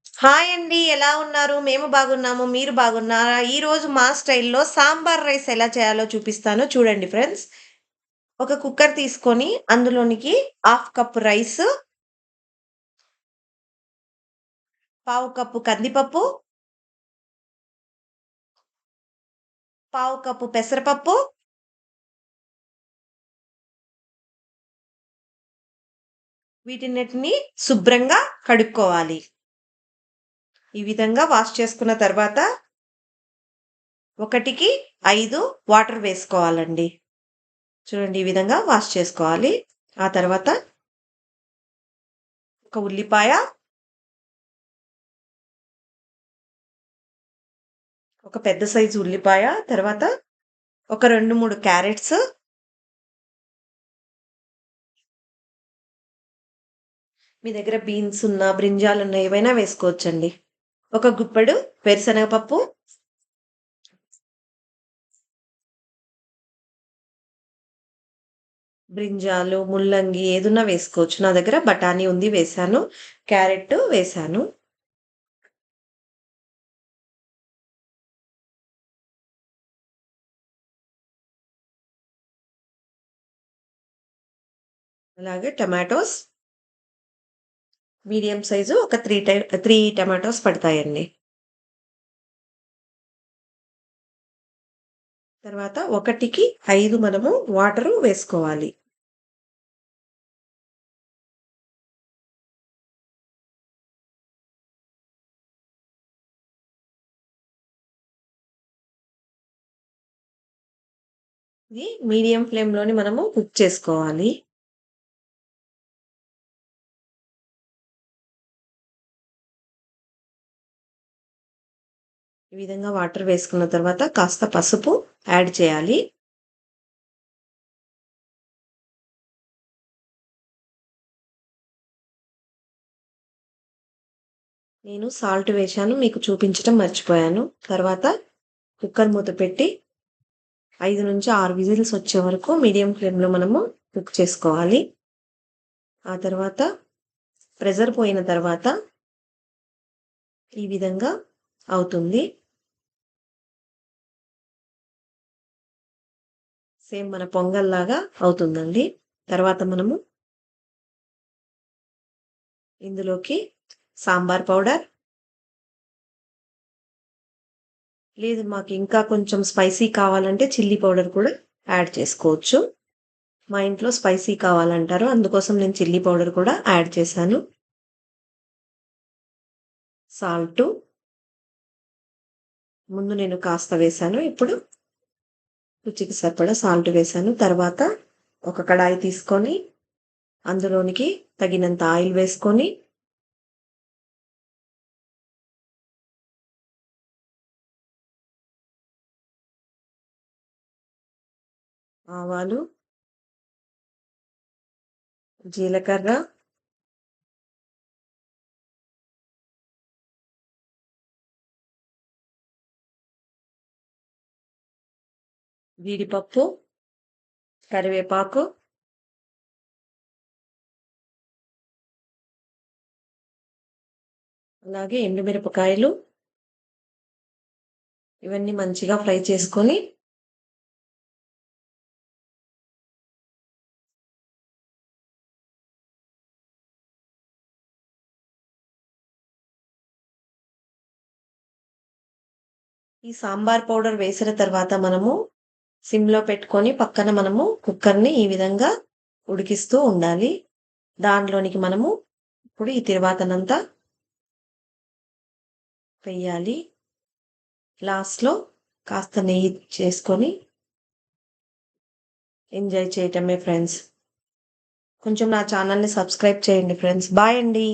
Hi అండి. ఎలా ఉన్నారు? మేము బాగున్నాము. మీరు బాగున్నారా? ఈరోజు మా స్టైల్‌లో సాంబార్ రైస్ ఎలా చేయాలో చూపిస్తాను చూడండి ఫ్రెండ్స్. ఒక కుక్కర్ తీసుకొని అందులోనికి హాఫ్ కప్ రైస్, పావు కప్పు కందిపప్పు, పావు కప్పు పెసరపప్పు, వీటినన్నిటిని శుభ్రంగా కడుక్కోవాలి. ఈ విధంగా వాష్ చేసుకున్న తర్వాత 1కి 5 వాటర్ వేసుకోవాలండి. చూడండి ఈ విధంగా వాష్ చేసుకోవాలి. ఆ తర్వాత ఒక ఉల్లిపాయ, ఒక పెద్ద సైజు ఉల్లిపాయ, తర్వాత ఒక 2, 3 క్యారెట్స్, మీ దగ్గర బీన్స్ ఉన్నా, బ్రింజాలున్నా ఏవైనా వేసుకోవచ్చండి. ఒక గుప్పెడు వేరుశనగపప్పు, బ్రింజాలు, ముల్లంగి ఏదున్నా వేసుకోవచ్చు. నా దగ్గర బఠానీ ఉంది వేశాను. క్యారెట్ వేశాను. అలాగే టమాటోస్ మీడియం సైజు ఒక 3 టమాటోస్ పడతాయండి. తర్వాత 1కి 5 మనము వాటరు వేసుకోవాలి. ఇది మీడియం ఫ్లేమ్‌లోని మనము కుక్ చేసుకోవాలి. ఈ విధంగా వాటర్ వేసుకున్న తర్వాత కాస్త పసుపు యాడ్ చేయాలి. నేను సాల్ట్ వేశాను. మీకు చూపించటం మర్చిపోయాను. తర్వాత కుక్కర్ మూత పెట్టి 5-6 విజిల్స్ వచ్చే వరకు మీడియం ఫ్లేమ్‌లో మనము కుక్ చేసుకోవాలి. ఆ తర్వాత ప్రెషర్ పోయిన తర్వాత ఈ విధంగా అవుతుంది. సేమ్ మన పొంగల్లాగా అవుతుందండి. తర్వాత మనము ఇందులోకి సాంబార్ పౌడర్, లేదు మాకు ఇంకా కొంచెం స్పైసీ కావాలంటే చిల్లీ పౌడర్ కూడా యాడ్ చేసుకోవచ్చు. మా ఇంట్లో స్పైసీ కావాలంటారు. అందుకోసం నేను చిల్లీ పౌడర్ కూడా యాడ్ చేశాను. సాల్టు ముందు నేను కాస్త వేశాను. ఇప్పుడు రుచికి సరిపడా సాల్ట్ వేశాను. తర్వాత ఒక కడాయి తీసుకొని అందులోనికి తగినంత ఆయిల్ వేసుకొని ఆవాలు, జీలకర్ర, జీడిపప్పు, కరివేపాకు, అలాగే ఎండుమిరపకాయలు ఇవన్నీ మంచిగా ఫ్రై చేసుకొని ఈ సాంబార్ పౌడర్ వేసిన తర్వాత మనము సిమ్‌లో పెట్టుకొని పక్కన మనము కుక్కర్‌ని ఈ విధంగా ఉడికిస్తూ ఉండాలి. దాంట్లోనికి మనము ఇప్పుడు ఈ తిరువాతనంతా వెయ్యాలి. లాస్ట్‌లో కాస్త నెయ్యి చేసుకొని ఎంజాయ్ చేయటమే ఫ్రెండ్స్. కొంచెం నా ఛానల్‌ని సబ్స్క్రైబ్ చేయండి ఫ్రెండ్స్. బాయ్ అండి.